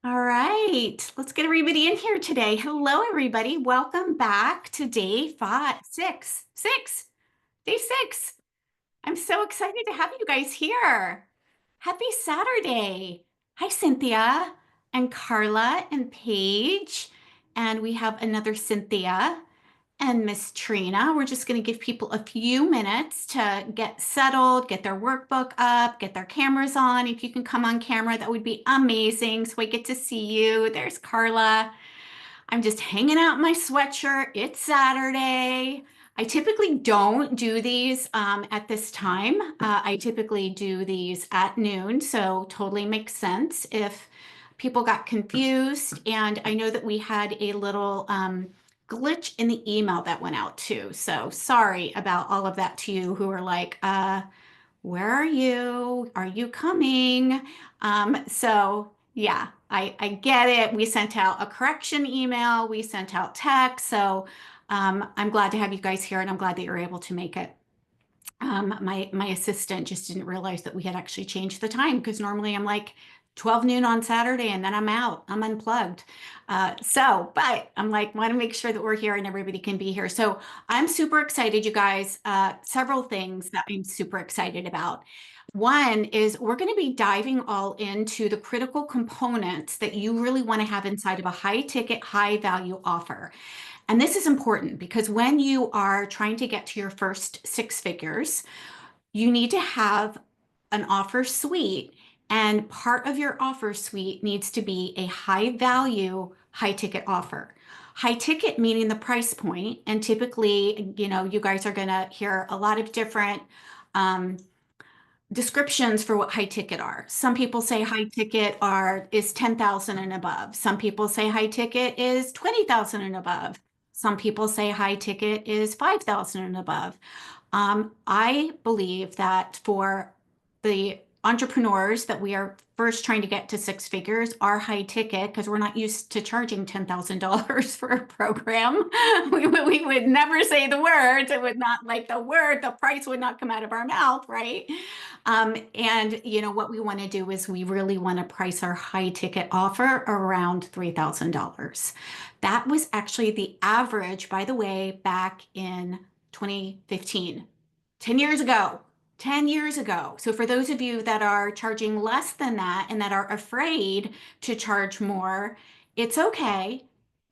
All right, let's get everybody in here today. Hello, everybody. Welcome back to day day six. I'm so excited to have you guys here. Happy Saturday. Hi, Cynthia and Carla and Paige. And we have another Cynthia and Miss Trina. We're just going to give people a few minutes to get settled, get their workbook up, get their cameras on. If you can come on camera, that would be amazing. So I get to see you. There's Carla. I'm just hanging out in my sweatshirt. It's Saturday. I typically don't do these at this time. I typically do these at noon, so totally makes sense if people got confused. And I know that we had a little glitch in the email that went out too. So sorry about all of that to you who are like, where are you? Are you coming? So yeah, I get it. We sent out a correction email, we sent out text. So I'm glad to have you guys here and I'm glad that you're able to make it. My assistant just didn't realize that we had actually changed the time because normally I'm like 12 noon on Saturday and then I'm out. I'm unplugged. But I'm like, want to make sure that we're here and everybody can be here. So I'm super excited, you guys. Several things that I'm super excited about. One is we're going to be diving all into the critical components that you really want to have inside of a high ticket, high value offer. And this is important because when you are trying to get to your first six figures, you need to have an offer suite. And part of your offer suite needs to be a high value, high ticket offer. High ticket meaning the price point. And typically, you guys are going to hear a lot of different um, descriptions for what high ticket are. Some people say high ticket is 10,000 and above. Some people say high ticket is 20,000 and above. Some people say high ticket is 5,000 and above. I believe that for the entrepreneurs that we are first trying to get to six figures are high ticket because we're not used to charging $10,000 for a program. We would never say the words. It would not like the word, the price would not come out of our mouth, right? And what we want to do is we really want to price our high ticket offer around $3,000. That was actually the average, by the way, back in 2015, 10 years ago. 10 years ago. So for those of you that are charging less than that and that are afraid to charge more, it's okay.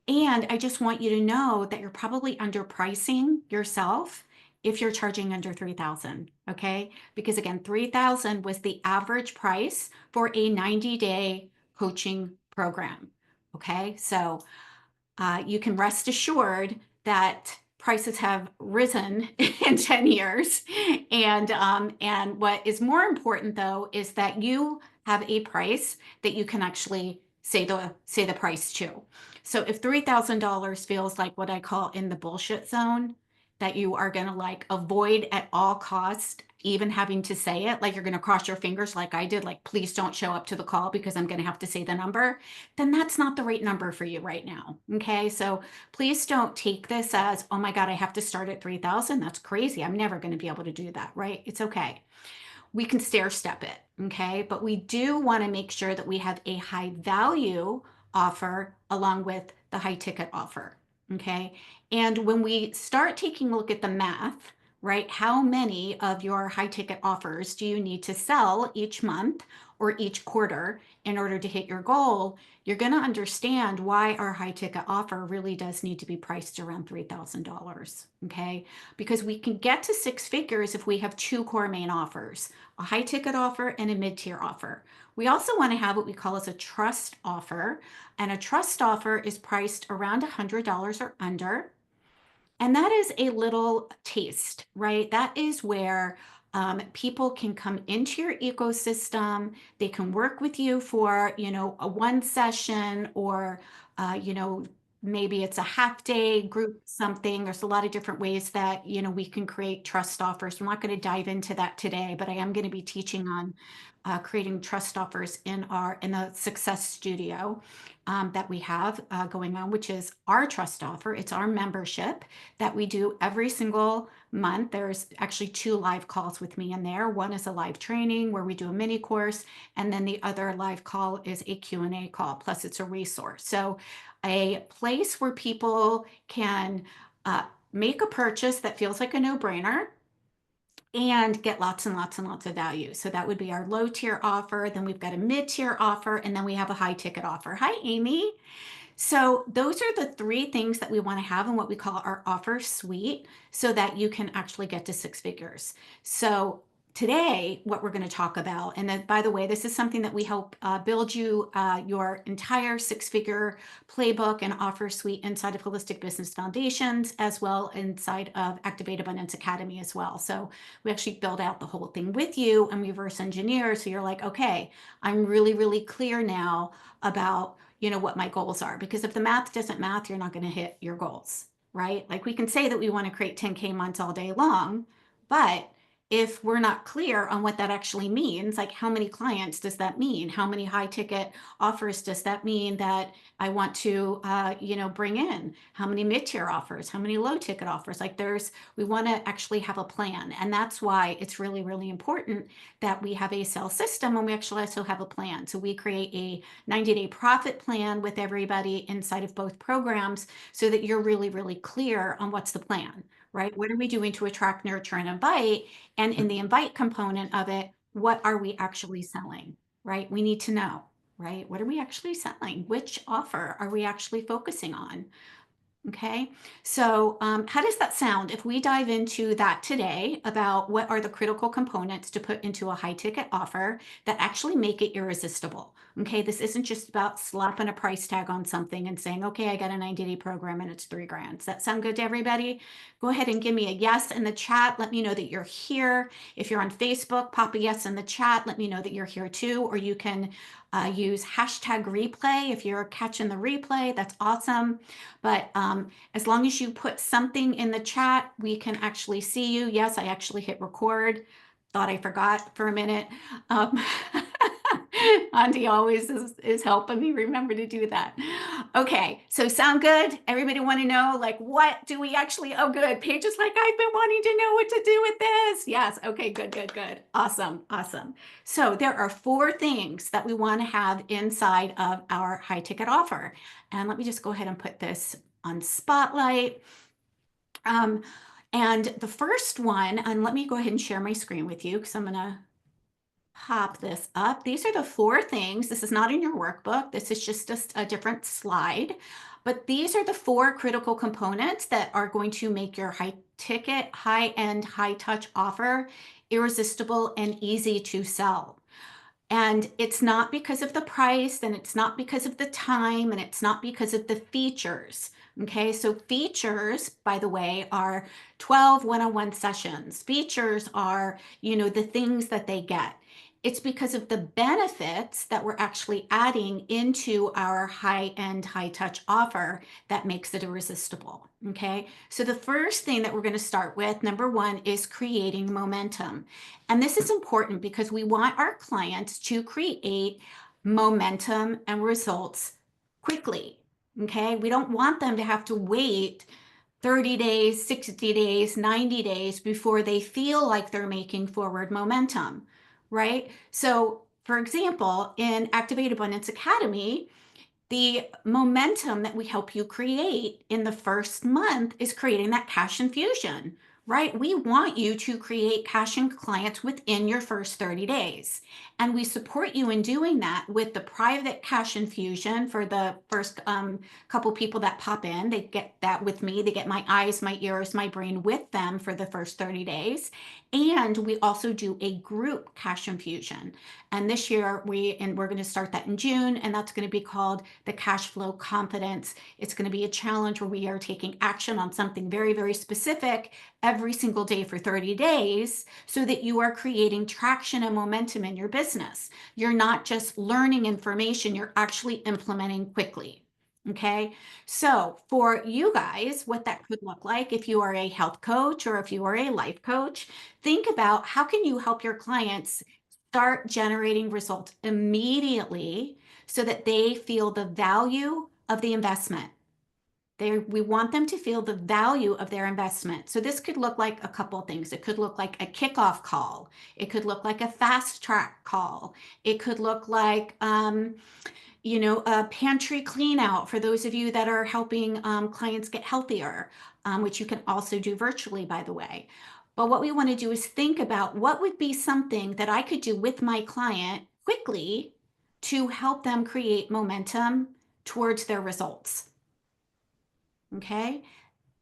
And I just want you to know that you're probably underpricing yourself if you're charging under 3,000, okay? Because again, 3,000 was the average price for a 90-day coaching program, okay? So you can rest assured that prices have risen in 10 years. And what is more important though is that you have a price that you can actually say the price to. So if $3,000 feels like what I call in the bullshit zone, that you are going to like avoid at all cost, even having to say it, like you're going to cross your fingers like I did, like please don't show up to the call because I'm going to have to say the number, then that's not the right number for you right now. Okay. So please don't take this as, oh my God, I have to start at 3,000. That's crazy. I'm never going to be able to do that. Right. It's okay. We can stair step it. Okay. But we do want to make sure that we have a high value offer along with the high ticket offer. Okay. And when we start taking a look at the math, right, how many of your high ticket offers do you need to sell each month or each quarter in order to hit your goal? You're going to understand why our high ticket offer really does need to be priced around $3,000. Okay. Because we can get to six figures if we have two core main offers, a high ticket offer and a mid tier offer. We also want to have what we call as a trust offer. And a trust offer is priced around $100 or under. And that is a little taste, right? That is where people can come into your ecosystem. They can work with you for, a one session or, maybe it's a half day group something. There's a lot of different ways that, we can create trust offers. I'm not going to dive into that today, but I am going to be teaching on creating trust offers in the Success Studio. that we have going on, which is our trust offer. It's our membership that we do every single month. There's actually 2 live calls with me in there. One is a live training where we do a mini course, and then the other live call is a Q&A call, plus it's a resource. So a place where people can make a purchase that feels like a no-brainer and get lots and lots and lots of value. So that would be our low tier offer. Then we've got a mid tier offer, and then we have a high ticket offer. Hi, Amy. So those are the 3 things that we want to have in what we call our offer suite so that you can actually get to 6 figures. So today, what we're going to talk about, and then by the way, this is something that we help build you your entire 6-figure playbook and offer suite inside of Holistic Business Foundations, as well inside of Activate Abundance Academy as well. So we actually build out the whole thing with you and reverse engineer. So you're like, okay, I'm really, really clear now about what my goals are, because if the math doesn't math, you're not going to hit your goals, right? Like we can say that we want to create 10K months all day long, but if we're not clear on what that actually means, like how many clients does that mean? How many high ticket offers does that mean that I want to, bring in? How many mid-tier offers? How many low ticket offers? Like we want to actually have a plan. And that's why it's really, really important that we have a sales system and we actually also have a plan. So we create a 90-day profit plan with everybody inside of both programs so that you're really, really clear on what's the plan, right? What are we doing to attract, nurture, and invite? And in the invite component of it, what are we actually selling, right? We need to know, right? What are we actually selling? Which offer are we actually focusing on? Okay, so how does that sound if we dive into that today about what are the critical components to put into a high ticket offer that actually make it irresistible? Okay, this isn't just about slapping a price tag on something and saying, okay, I got a 90-day program and it's $3,000. Does that sound good to everybody? Go ahead and give me a yes in the chat. Let me know that you're here. If you're on Facebook, pop a yes in the chat. Let me know that you're here too, or you can use hashtag replay if you're catching the replay. That's awesome. But as long as you put something in the chat, we can actually see you. Yes, I actually hit record. Thought I forgot for a minute. Auntie always is helping me remember to do that. Okay, so sound good? Everybody want to know, like, what do we actually, oh, good. Paige is like, I've been wanting to know what to do with this. Yes, okay, good, good, good. Awesome, awesome. So there are 4 things that we want to have inside of our high ticket offer. And let me just go ahead and put this on Spotlight. And the first one, and let me go ahead and share my screen with you because I'm going to pop this up. These are the 4 things. This is not in your workbook. This is just a different slide. But these are the 4 critical components that are going to make your high ticket, high end, high touch offer irresistible and easy to sell. And it's not because of the price, and it's not because of the time, and it's not because of the features. Okay, so features, by the way, are 12 one-on-one sessions. Features are, the things that they get. It's because of the benefits that we're actually adding into our high-end, high-touch offer that makes it irresistible. Okay, so the first thing that we're going to start with, number 1, is creating momentum. And this is important because we want our clients to create momentum and results quickly. Okay, we don't want them to have to wait 30 days, 60 days, 90 days before they feel like they're making forward momentum, right? So, for example, in Activate Abundance Academy, the momentum that we help you create in the first month is creating that cash infusion, right? We want you to create cash and clients within your first 30 days. And we support you in doing that with the private cash infusion for the first couple people that pop in. They get that with me. They get my eyes, my ears, my brain with them for the first 30 days. And we also do a group cash infusion. And this year we're going to start that in June, and that's going to be called the Cash Flow Confidence. It's going to be a challenge where we are taking action on something very, very specific every single day for 30 days so that you are creating traction and momentum in your business. You're not just learning information, you're actually implementing quickly. Okay, so for you guys, what that could look like if you are a health coach or if you are a life coach, think about how can you help your clients start generating results immediately so that they feel the value of the investment. We want them to feel the value of their investment. So this could look like a couple of things. It could look like a kickoff call. It could look like a fast track call. It could look like, a pantry clean out for those of you that are helping clients get healthier, which you can also do virtually, by the way. But what we want to do is think about what would be something that I could do with my client quickly to help them create momentum towards their results. Okay.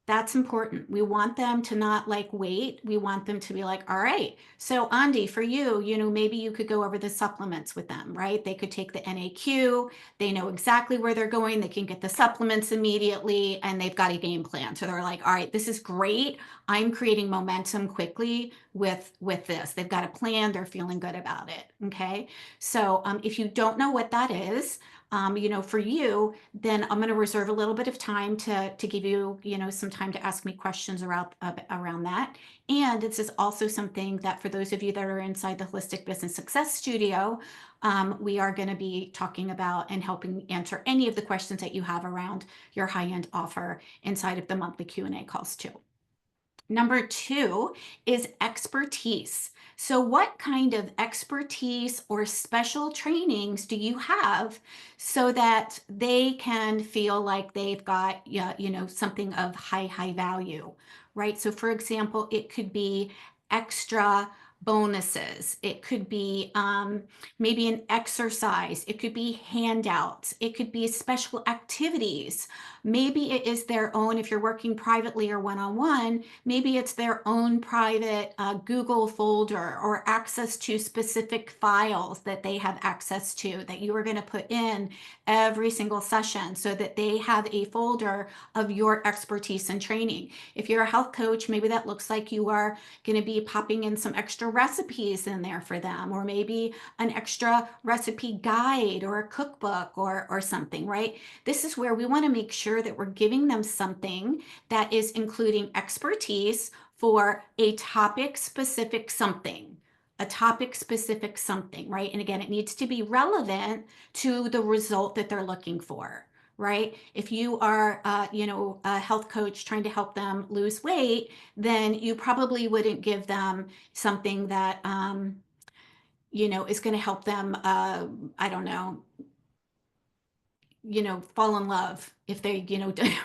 That's important. We want them to not like wait. We want them to be like, all right. So Andy, for you, maybe you could go over the supplements with them, right? They could take the NAQ. They know exactly where they're going. They can get the supplements immediately and they've got a game plan. So they're like, all right, this is great. I'm creating momentum quickly with this. They've got a plan. They're feeling good about it. Okay. So if you don't know what that is, for you, then I'm going to reserve a little bit of time to give you, some time to ask me questions around that. And this is also something that for those of you that are inside the Holistic Business Success Studio, we are going to be talking about and helping answer any of the questions that you have around your high-end offer inside of the monthly Q&A calls too. Number 2 is expertise. So what kind of expertise or special trainings do you have so that they can feel like they've got, something of high value, right? So for example, it could be extra bonuses. It could be maybe an exercise. It could be handouts. It could be special activities. Maybe it is their own, if you're working privately or one-on-one, maybe it's their own private Google folder or access to specific files that they have access to that you are going to put in every single session so that they have a folder of your expertise and training. If you're a health coach, maybe that looks like you are going to be popping in some extra recipes in there for them, or maybe an extra recipe guide or a cookbook or something, right? This is where we want to make sure that we're giving them something that is including expertise for a topic specific something, right? And again, it needs to be relevant to the result that they're looking for, right? If you are, a health coach trying to help them lose weight, then you probably wouldn't give them something that, is going to help them, I don't know, fall in love if they,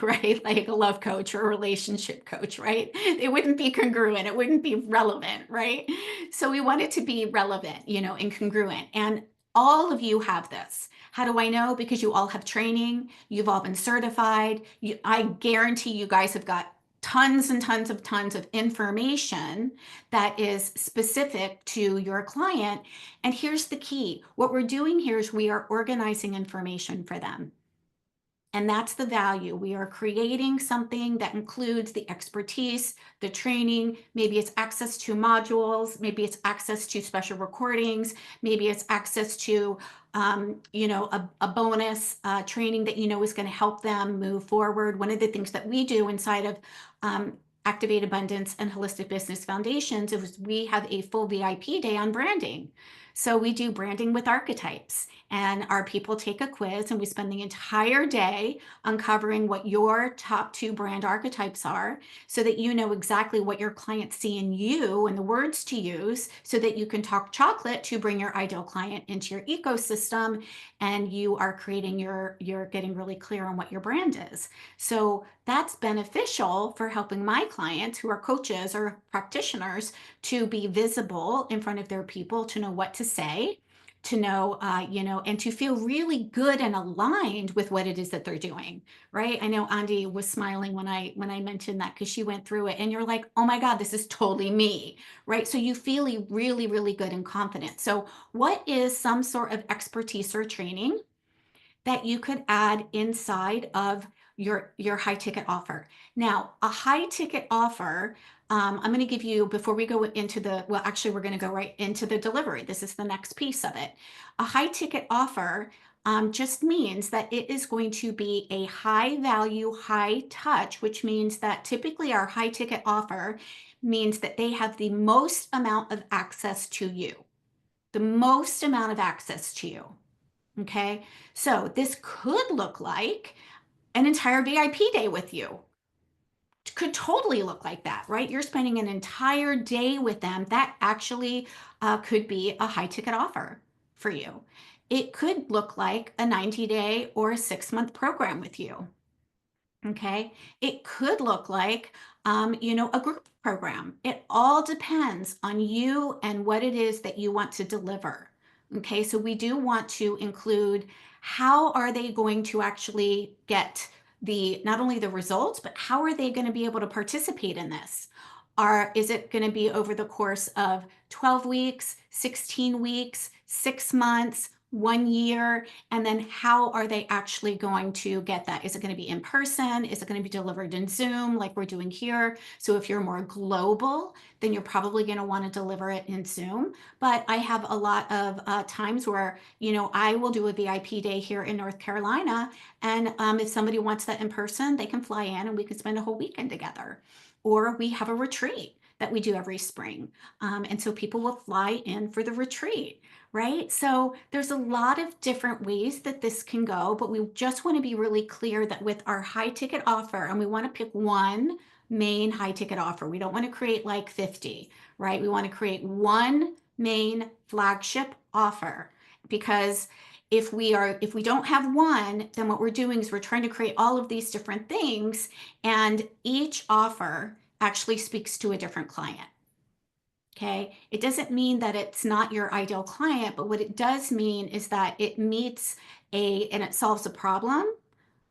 right? Like a love coach or a relationship coach, right? It wouldn't be congruent. It wouldn't be relevant, right? So we want it to be relevant, and congruent. And all of you have this. How do I know? Because you all have training. You've all been certified. I guarantee you guys have got tons and tons of information that is specific to your client. And here's the key. What we're doing here is we are organizing information for them. And that's the value. We are creating something that includes the expertise, the training, maybe it's access to modules, maybe it's access to special recordings, maybe it's access to, a bonus training that is going to help them move forward. One of the things that we do inside of Activate Abundance and Holistic Business Foundations is we have a full VIP day on branding. So we do branding with archetypes, and our people take a quiz and we spend the entire day uncovering what your top 2 brand archetypes are so that you know exactly what your clients see in you and the words to use so that you can talk chocolate to bring your ideal client into your ecosystem, and you are creating you're getting really clear on what your brand is. So that's beneficial for helping my clients who are coaches or practitioners to be visible in front of their people, to know what to say, to know, and to feel really good and aligned with what it is that they're doing, right? I know Andy was smiling when I mentioned that because she went through it, and you're like, oh my God, this is totally me, right? So you feel really, really good and confident. So what is some sort of expertise or training that you could add inside of your high ticket offer? Now, a high ticket offer, I'm going to give you, before we go into well, actually, we're going to go right into the delivery. This is the next piece of it. A high ticket offer just means that it is going to be a high value, high touch, which means that typically our high ticket offer means that they have the most amount of access to you. the most amount of access to you. Okay. So this could look like an entire VIP day with you. Could totally look like that, right? You're spending an entire day with them. That actually could be a high ticket offer for you. It could look like a 90-day or a 6-month program with you. Okay. It could look like, a group program. It all depends on you and what it is that you want to deliver. Okay. So we do want to include how are they going to actually get not only the results, but how are they going to be able to participate in this? Is it going to be over the course of 12 weeks, 16 weeks, 6 months, 1 year? And then how are they actually going to get that? Is it going to be in person? Is it going to be delivered in Zoom like we're doing here? So if you're more global, then you're probably going to want to deliver it in Zoom. But I have a lot of times where, I will do a VIP day here in North Carolina. And if somebody wants that in person, they can fly in and we can spend a whole weekend together. Or we have a retreat that we do every spring. And so people will fly in for the retreat, right? So there's a lot of different ways that this can go, but we just want to be really clear that with our high ticket offer, and we want to pick one main high ticket offer. We don't want to create like 50, right? We want to create one main flagship offer, because if we don't have one, then what we're doing is we're trying to create all of these different things, and each offer actually speaks to a different client. Okay. It doesn't mean that it's not your ideal client, but what it does mean is that it meets and it solves a problem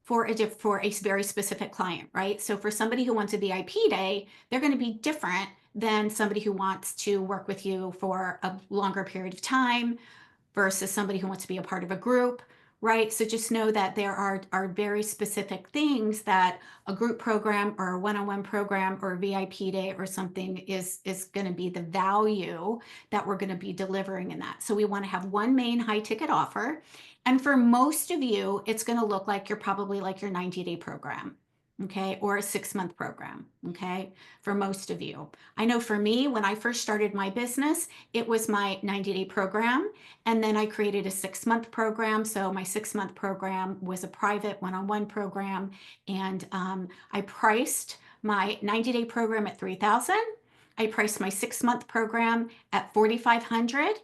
for a very specific client, right? So for somebody who wants a VIP day, they're going to be different than somebody who wants to work with you for a longer period of time versus somebody who wants to be a part of a group, right? So just know that there are very specific things that a group program or a one-on-one program or a VIP day or something is going to be the value that we're going to be delivering in that. So we want to have one main high ticket offer. And for most of you, it's going to look like you're probably like your 90-day program. Okay, or a 6-month program. Okay, for most of you. I know for me, when I first started my business, it was my 90-day program. And then I created a 6-month program. So my 6-month program was a private one-on-one program. And I priced my 90-day program at $3,000. I priced my 6-month program at $4,500,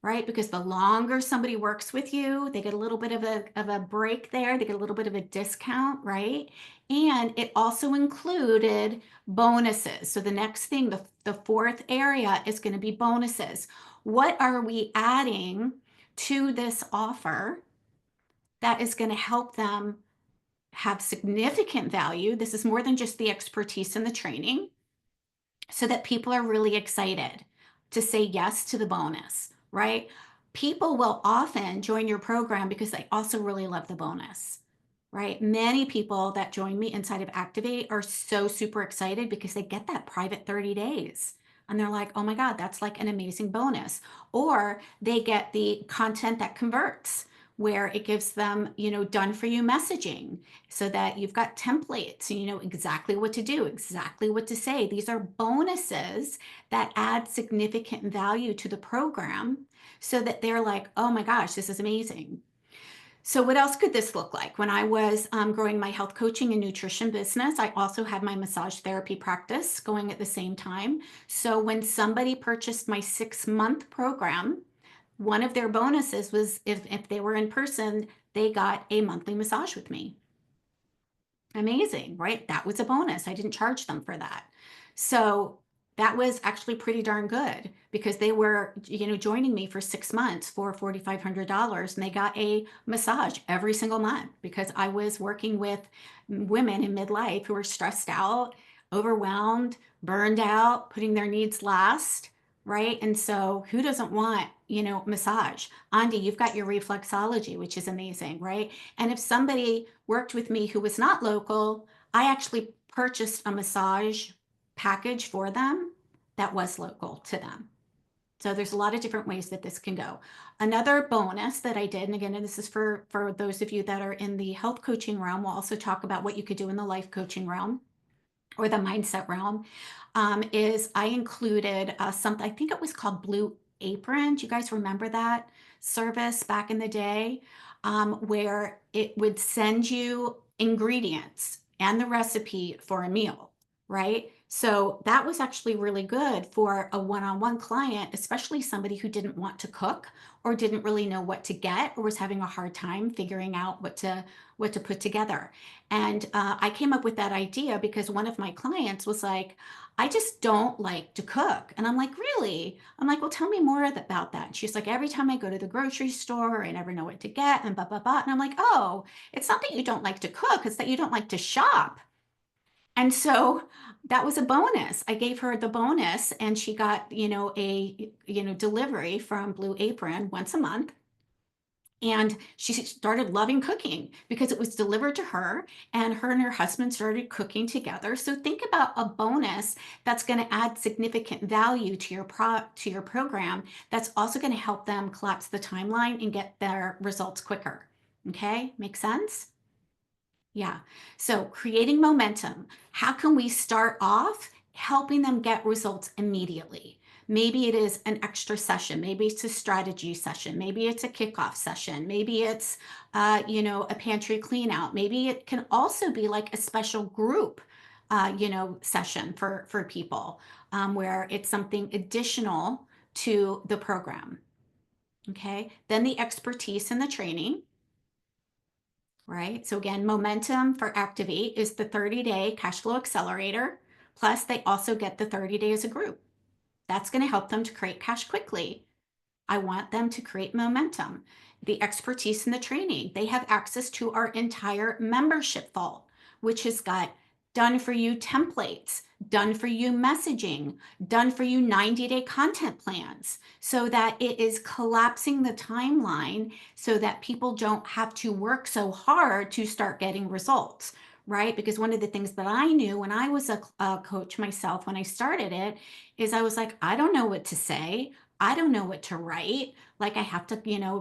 right? Because the longer somebody works with you, they get a little bit of a break there. They get a little bit of a discount, right? And it also included bonuses. So the next thing, the fourth area is going to be bonuses. What are we adding to this offer that is going to help them have significant value? This is more than just the expertise and the training, so that people are really excited to say yes to the bonus, right? People will often join your program because they also really love the bonus, right? Many people that join me inside of Activate are so super excited because they get that private 30 days. And they're like, oh my God, that's like an amazing bonus. Or they get the content that converts, where it gives them, done for you messaging, so that you've got templates and you know exactly what to do, exactly what to say. These are bonuses that add significant value to the program, so that they're like, oh my gosh, this is amazing. So what else could this look like? When I was growing my health coaching and nutrition business, I also had my massage therapy practice going at the same time. So when somebody purchased my 6-month program, one of their bonuses was if they were in person, they got a monthly massage with me. Amazing, right? That was a bonus. I didn't charge them for that. So that was actually pretty darn good, because they were, joining me for 6 months for $4,500, and they got a massage every single month, because I was working with women in midlife who were stressed out, overwhelmed, burned out, putting their needs last, right? And so who doesn't want, massage? Andi, you've got your reflexology, which is amazing, right? And if somebody worked with me who was not local, I actually purchased a massage package for them that was local to them. So there's a lot of different ways that this can go. Another bonus that I did, and again, this is for those of you that are in the health coaching realm, we'll also talk about what you could do in the life coaching realm or the mindset realm, is I included something, I think it was called Blue Apron. Do you guys remember that service back in the day? Where it would send you ingredients and the recipe for a meal, right? So that was actually really good for a one-on-one client, especially somebody who didn't want to cook or didn't really know what to get or was having a hard time figuring out what to put together. And I came up with that idea because one of my clients was like, I just don't like to cook. And I'm like, really? I'm like, well, tell me more about that. And she's like, every time I go to the grocery store, I never know what to get and blah, blah, blah. And I'm like, oh, it's not that you don't like to cook, it's that you don't like to shop. And so that was a bonus. I gave her the bonus and she got, delivery from Blue Apron once a month. And she started loving cooking because it was delivered to her, and her husband started cooking together. So think about a bonus that's going to add significant value to your program, that's also going to help them collapse the timeline and get their results quicker. Okay, make sense? Yeah. So creating momentum. How can we start off helping them get results immediately? Maybe it is an extra session. Maybe it's a strategy session. Maybe it's a kickoff session. Maybe it's, a pantry clean out. Maybe it can also be like a special group, session for people, where it's something additional to the program. Okay. Then the expertise and the training, right? So again, momentum for Activate is the 30-day cash flow accelerator. Plus, they also get the 30 days a group. That's going to help them to create cash quickly. I want them to create momentum. The expertise and the training. They have access to our entire membership vault, which has got done for you templates, done for you messaging, done for you 90-day content plans, so that it is collapsing the timeline so that people don't have to work so hard to start getting results, right? Because one of the things that I knew when I was a coach myself, when I started it, is I was like, I don't know what to say. I don't know what to write. Like I have to,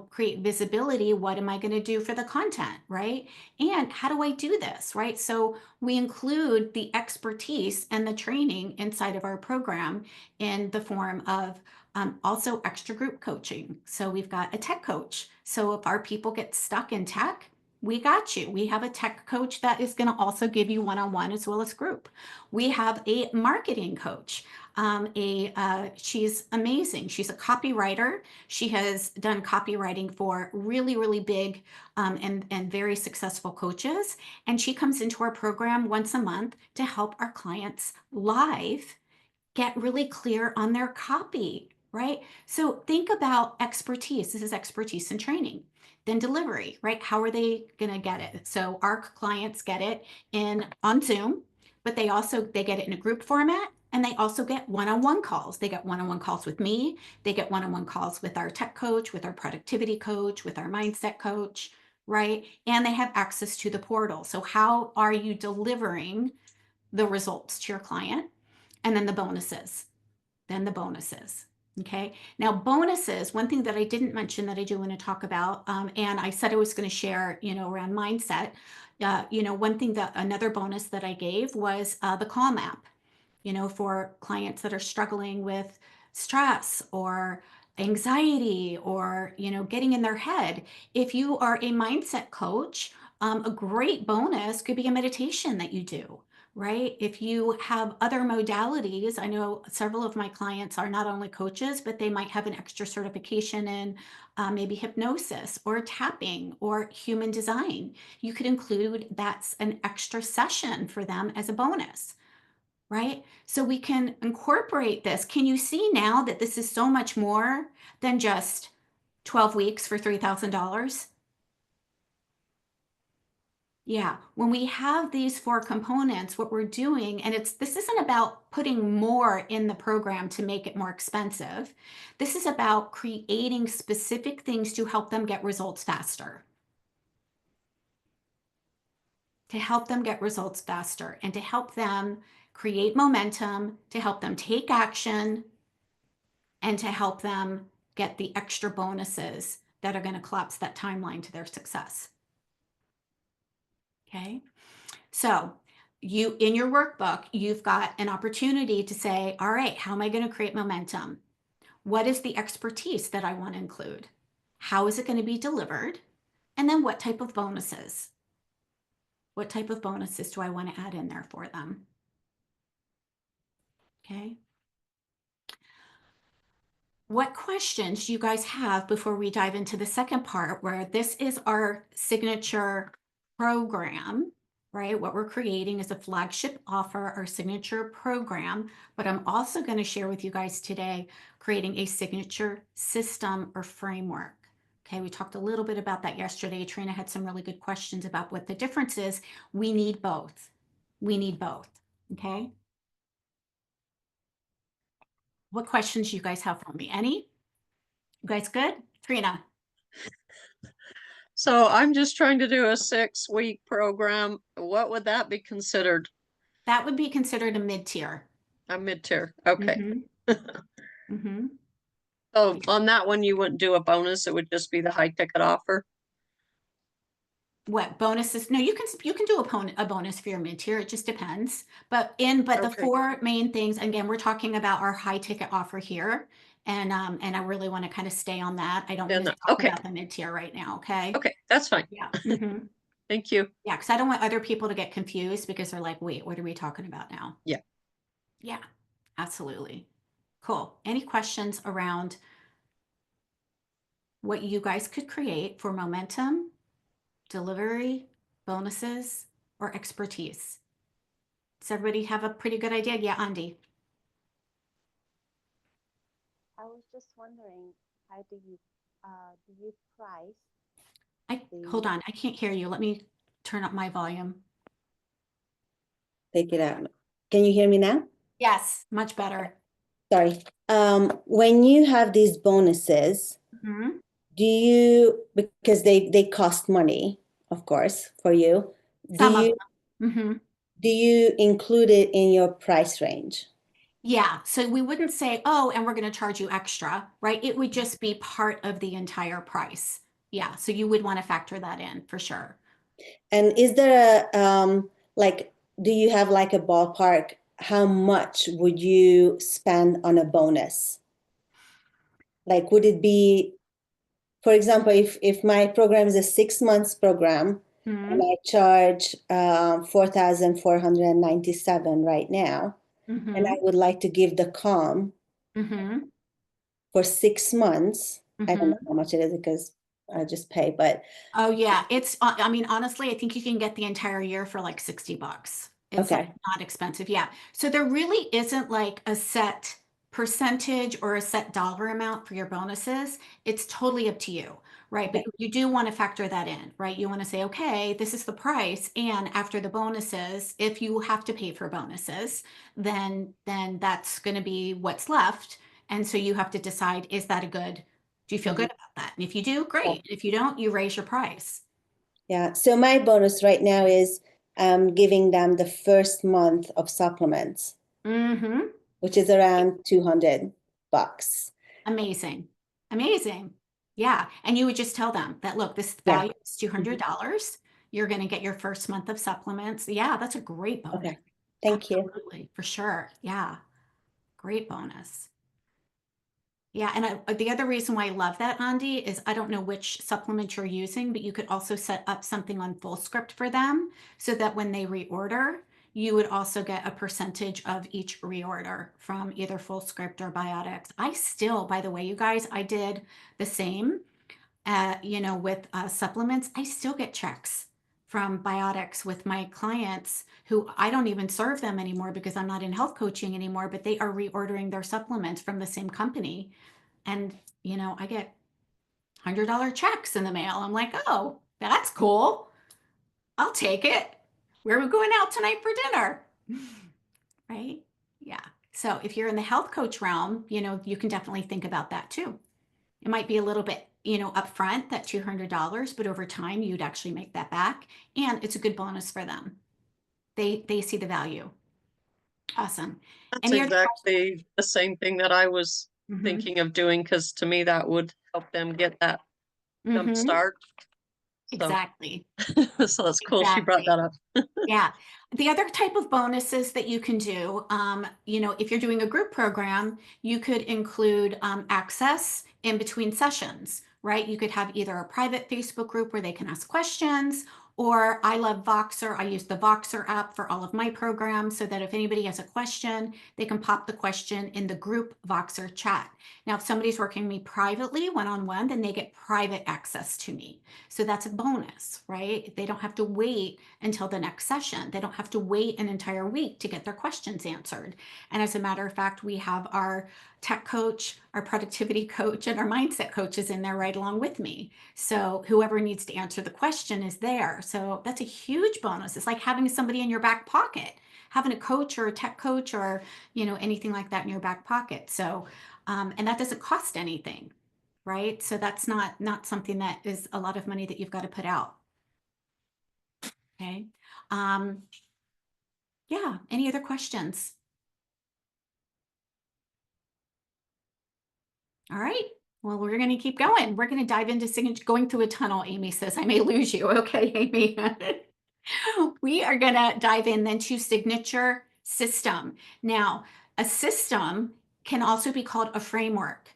create visibility. What am I going to do for the content, right? And how do I do this, right? So we include the expertise and the training inside of our program in the form of also extra group coaching. So we've got a tech coach. So if our people get stuck in tech, we got you. We have a tech coach that is going to also give you one-on-one as well as group. We have a marketing coach. She's amazing. She's a copywriter. She has done copywriting for really, really big and very successful coaches. And she comes into our program once a month to help our clients live get really clear on their copy, right? So think about expertise. This is expertise and training. Then delivery, right? How are they going to get it? So our clients get it in on Zoom, but they get it in a group format, and they also get one-on-one calls. They get one-on-one calls with me. They get one-on-one calls with our tech coach, with our productivity coach, with our mindset coach, right? And they have access to the portal. So how are you delivering the results to your client? And then the bonuses, Okay. Now, bonuses, one thing that I didn't mention that I do want to talk about, and I said I was going to share, around mindset. One thing that another bonus that I gave was the Calm app, for clients that are struggling with stress or anxiety or, getting in their head. If you are a mindset coach, a great bonus could be a meditation that you do, right? If you have other modalities, I know several of my clients are not only coaches, but they might have an extra certification in maybe hypnosis or tapping or human design. You could include that's an extra session for them as a bonus, right? So we can incorporate this. Can you see now that this is so much more than just 12 weeks for $3,000? Yeah, when we have these four components, what we're doing, and this isn't about putting more in the program to make it more expensive. This is about creating specific things to help them get results faster. To help them get results faster and to help them create momentum, to help them take action, and to help them get the extra bonuses that are going to collapse that timeline to their success. Okay. So in your workbook, you've got an opportunity to say, all right, how am I going to create momentum? What is the expertise that I want to include? How is it going to be delivered? And then what type of bonuses? What type of bonuses do I want to add in there for them? Okay. What questions do you guys have before we dive into the second part, where this is our signature program, right? What we're creating is a flagship offer, our signature program, but I'm also going to share with you guys today creating a signature system or framework. Okay, we talked a little bit about that yesterday. Trina had some really good questions about what the difference is. We need both. We need both. Okay. What questions do you guys have for me? Any? You guys good? Trina. So I'm just trying to do a 6-week program. What would that be considered? That would be considered a mid-tier. A mid-tier. Okay. Mm-hmm. So on that one, you wouldn't do a bonus. It would just be the high ticket offer. What bonuses? No, you can do a bonus for your mid-tier. It just depends. But the Okay. four main things, again, we're talking about our high ticket offer here. And I really want to kind of stay on that. I don't want to talk Okay. about the mid-tier right now, okay? Okay, that's fine. Yeah. Thank you. Yeah, because I don't want other people to get confused because they're like, wait, what are we talking about now? Yeah. Yeah, absolutely. Cool. Any questions around what you guys could create for momentum, delivery, bonuses, or expertise? Does everybody have a pretty good idea? Yeah, Andy. I was just wondering, how do you price Hold the on, I can't hear you. Let me turn up my volume. Take it out. Can you hear me now? Yes, much better. Sorry. When you have these bonuses, Mhm. do you, because they cost money, of course, for you, do Some of you them. Mhm. do you include it in your price range? Yeah, so we wouldn't say, oh, and we're going to charge you extra, right? It would just be part of the entire price. Yeah, so you would want to factor that in for sure. And is there a like, do you have like a ballpark? How much would you spend on a bonus? Like, would it be, for example, if my program is a 6 months program and Mm-hmm. I charge 4,497 right now, and I Mm-hmm. would like to give the calm Mm-hmm. for 6 months. I don't Mm-hmm. know how much it is because I just pay, but Oh yeah, I mean, honestly, I think you can get the entire year for like $60. It's like okay. not expensive. Yeah. So there really isn't like a set percentage or a set dollar amount for your bonuses. It's totally up to you, right? But Okay. you do want to factor that in, right? You want to say, okay, this is the price. And after the bonuses, if you have to pay for bonuses, then that's going to be what's left. And so you have to decide, is that a good, do you feel Mhm. good about that? And if you do, Yeah. great. If you don't, you raise your price. Yeah. So my bonus right now is giving them the first month of supplements, Mm-hmm. which is around $200. Amazing. Amazing. Yeah. And you would just tell them that, look, this Yeah. value is Mhm. $200. You're going to get your first month of supplements. Yeah, that's a great bonus. Okay. Thank you. Absolutely. For sure. Yeah. Great bonus. Yeah, and the other reason why I love that, Andy, is I don't know which supplement you're using, but you could also set up something on FullScript for them so that when they reorder, you would also get a percentage of each reorder from either FullScript or Biotics. I still, by the way, you guys, I did the same, with supplements. I still get checks from Biotics with my clients who I don't even serve them anymore because I'm not in health coaching anymore, but they are reordering their supplements from the same company. And, I get $100 checks in the mail. I'm like, oh, that's cool. I'll take it. Where are we going out tonight for dinner? Right? Yeah. So if you're in the health coach realm, you can definitely think about that too. It might be a little bit, upfront, that $200, but over time you'd actually make that back. And it's a good bonus for them. They see the value. Awesome. That's Any other exactly the same thing that I was questions? thinking of doing, because to me that would help them get that jump Mm-hmm. start. Exactly. So that's cool she brought Exactly. that up. Yeah. The other type of bonuses that you can do, if you're doing a group program, you could include access in between sessions, right? You could have either a private Facebook group where they can ask questions, or I love Voxer. I use the Voxer app for all of my programs so that if anybody has a question, they can pop the question in the group Voxer chat. Now, if somebody's working with me privately, one-on-one, then they get private access to me. So that's a bonus, right? They don't have to wait until the next session. They don't have to wait an entire week to get their questions answered. And as a matter of fact, we have our tech coach, our productivity coach, and our mindset coaches in there right along with me. So whoever needs to answer the question is there. So that's a huge bonus. It's like having somebody in your back pocket, having a coach or a tech coach or, anything like that in your back pocket. So, and that doesn't cost anything, right? So that's not something that is a lot of money that you've got to put out. Okay. Yeah. Any other questions? All right. Well, we're going to keep going. We're going to dive into going through a tunnel. Amy says, I may lose you. Okay, Amy. We are going to dive in then to signature system. Now, a system can also be called a framework.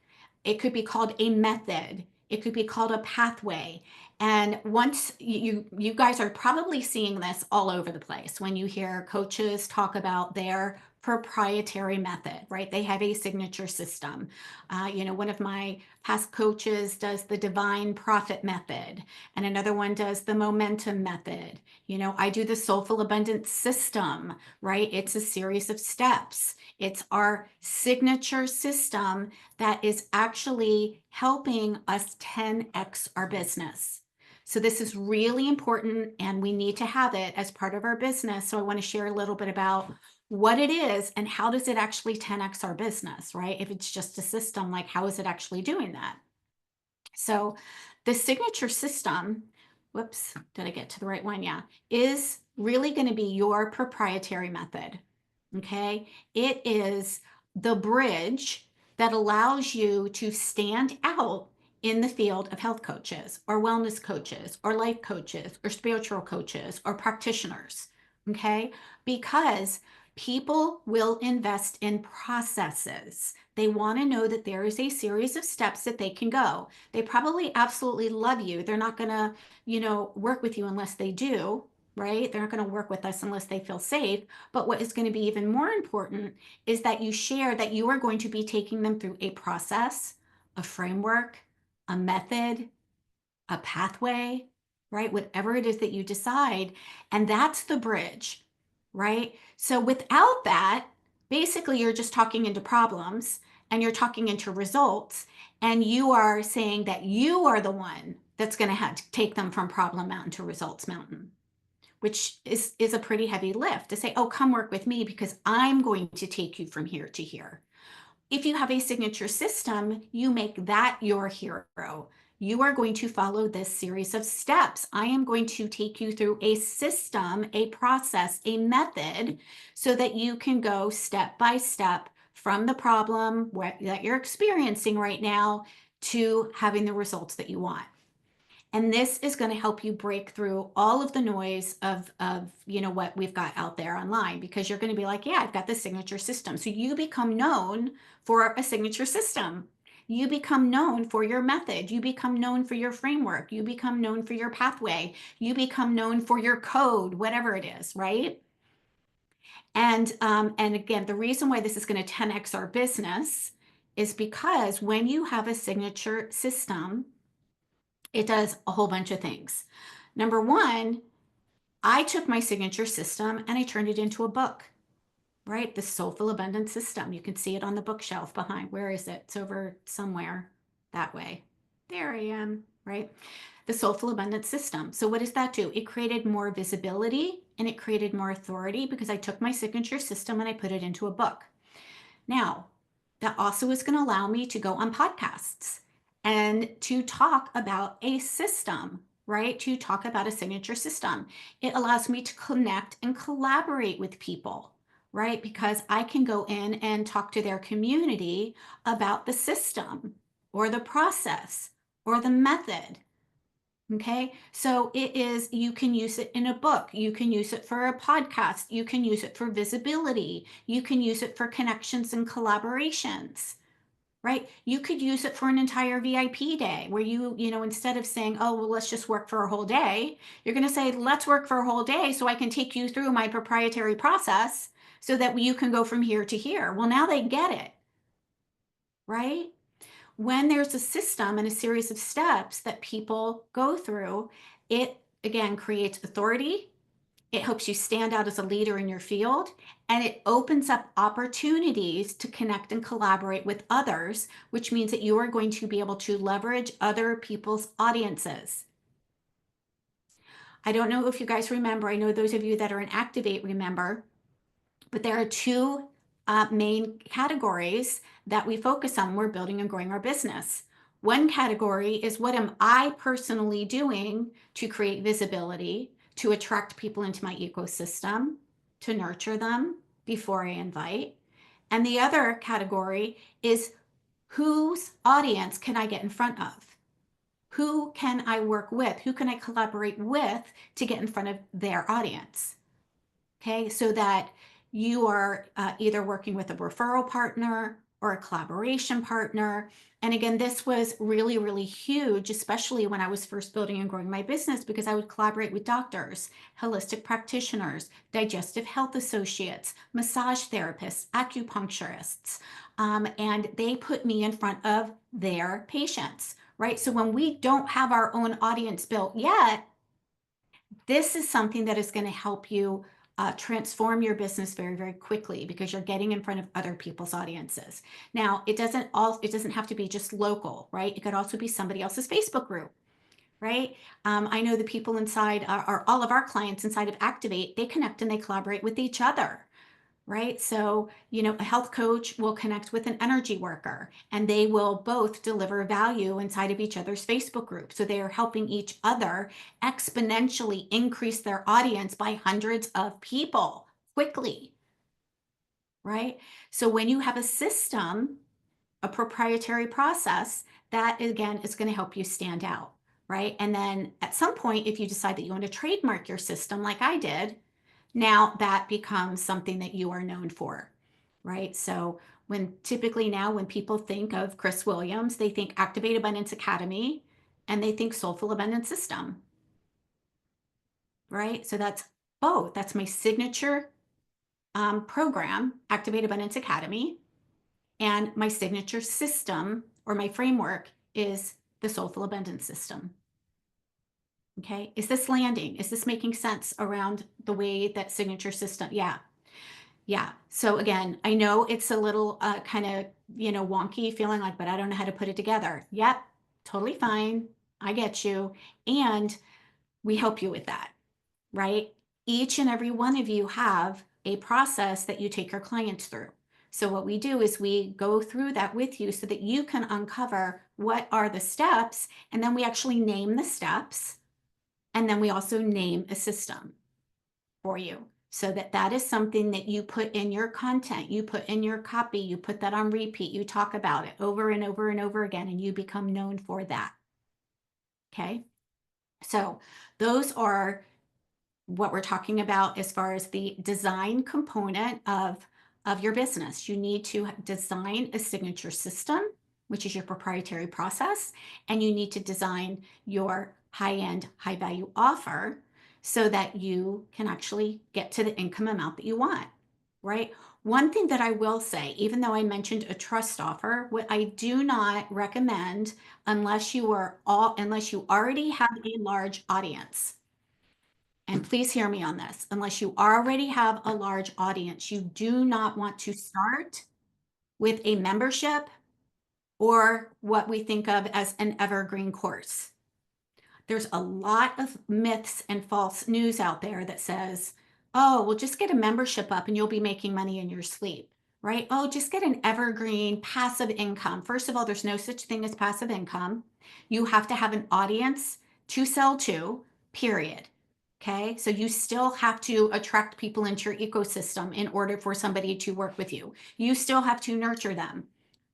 It could be called a method. It could be called a pathway. And once you guys are probably seeing this all over the place when you hear coaches talk about their proprietary method, right? They have a signature system. One of my past coaches does the divine profit method, and another one does the momentum method. I do the soulful abundance system, right? It's a series of steps. It's our signature system that is actually helping us 10x our business. So this is really important and we need to have it as part of our business. So I want to share a little bit about what it is and how does it actually 10x our business, right? If it's just a system, like how is it actually doing that? So the signature system, whoops, did I get to the right one? Yeah, is really going to be your proprietary method. Okay. It is the bridge that allows you to stand out in the field of health coaches or wellness coaches or life coaches or spiritual coaches or practitioners. Okay. Because people will invest in processes. They want to know that there is a series of steps that they can go. They probably absolutely love you. They're not going to, work with you unless they do, right? They're not going to work with us unless they feel safe. But what is going to be even more important is that you share that you are going to be taking them through a process, a framework, a method, a pathway, right? Whatever it is that you decide. And that's the bridge, right? So without that, basically you're just talking into problems and you're talking into results. And you are saying that you are the one that's going to have to take them from problem mountain to results mountain, which is a pretty heavy lift to say, oh, come work with me because I'm going to take you from here to here. If you have a signature system, you make that your hero. You are going to follow this series of steps. I am going to take you through a system, a process, a method, so that you can go step by step from the problem that you're experiencing right now to having the results that you want. And this is going to help you break through all of the noise of what we've got out there online, because you're going to be like, yeah, I've got the signature system. So you become known for a signature system. You become known for your method. You become known for your framework. You become known for your pathway. You become known for your code, whatever it is, right? And again, the reason why this is going to 10x our business is because when you have a signature system, it does a whole bunch of things. Number one, I took my signature system and I turned it into a book, right? The Soulful Abundance System. You can see it on the bookshelf behind. Where is it? It's over somewhere that way. There I am, right? The Soulful Abundance System. So what does that do? It created more visibility and it created more authority because I took my signature system and I put it into a book. Now, that also is going to allow me to go on podcasts and to talk about a system, right? To talk about a signature system. It allows me to connect and collaborate with people, right? Because I can go in and talk to their community about the system or the process or the method, Okay, so you can use it in a book, you can use it for a podcast, you can use it for visibility, you can use it for connections and collaborations, right? You could use it for an entire VIP day where instead of saying, oh, well, let's just work for a whole day, you're going to say, let's work for a whole day so I can take you through my proprietary process so that you can go from here to here. Well, now they get it, right? When there's a system and a series of steps that people go through, it again creates authority. It helps you stand out as a leader in your field, and it opens up opportunities to connect and collaborate with others, which means that you are going to be able to leverage other people's audiences. I don't know if you guys remember, I know those of you that are in Activate remember, but there are two main categories that we focus on when we're building and growing our business. One category is what am I personally doing to create visibility, to attract people into my ecosystem, to nurture them before I invite. And the other category is whose audience can I get in front of? Who can I work with? Who can I collaborate with to get in front of their audience? Okay, so that you are either working with a referral partner or a collaboration partner. And again, this was really, really huge, especially when I was first building and growing my business, because I would collaborate with doctors, holistic practitioners, digestive health associates, massage therapists, acupuncturists, and they put me in front of their patients, right? So when we don't have our own audience built yet, this is something that is going to help you transform your business very, very quickly because you're getting in front of other people's audiences. Now, it doesn't have to be just local, right? It could also be somebody else's Facebook group, right? I know the people inside are all of our clients inside of Activate, they connect and they collaborate with each other, right? So, a health coach will connect with an energy worker and they will both deliver value inside of each other's Facebook group. So they are helping each other exponentially increase their audience by hundreds of people quickly, right? So when you have a system, a proprietary process, that again is going to help you stand out, right? And then at some point, if you decide that you want to trademark your system like I did, now that becomes something that you are known for, right? So typically now when people think of Chris Williams, they think Activate Abundance Academy and they think Soulful Abundance System, right? So that's both. That's my signature program, Activate Abundance Academy, and my signature system or my framework is the Soulful Abundance System. Okay, is this landing? Is this making sense around the way that signature system? Yeah. Yeah. So again, I know it's a little kind of, wonky feeling like, but I don't know how to put it together. Yep. Totally fine. I get you. And we help you with that, right? Each and every one of you have a process that you take your clients through. So what we do is we go through that with you so that you can uncover what are the steps, and then we actually name the steps, and then we also name a system for you so that that is something that you put in your content, you put in your copy, you put that on repeat, you talk about it over and over and over again, and you become known for that. Okay. So those are what we're talking about as far as the design component of your business. You need to design a signature system, which is your proprietary process, and you need to design your high-end, high-value offer so that you can actually get to the income amount that you want, right? One thing that I will say, even though I mentioned a trust offer, what I do not recommend unless you already have a large audience. And please hear me on this, unless you already have a large audience, you do not want to start with a membership or what we think of as an evergreen course. There's a lot of myths and false news out there that says, oh, well, just get a membership up and you'll be making money in your sleep, right? Oh, just get an evergreen passive income. First of all, there's no such thing as passive income. You have to have an audience to sell to, period. Okay, so you still have to attract people into your ecosystem in order for somebody to work with you. You still have to nurture them,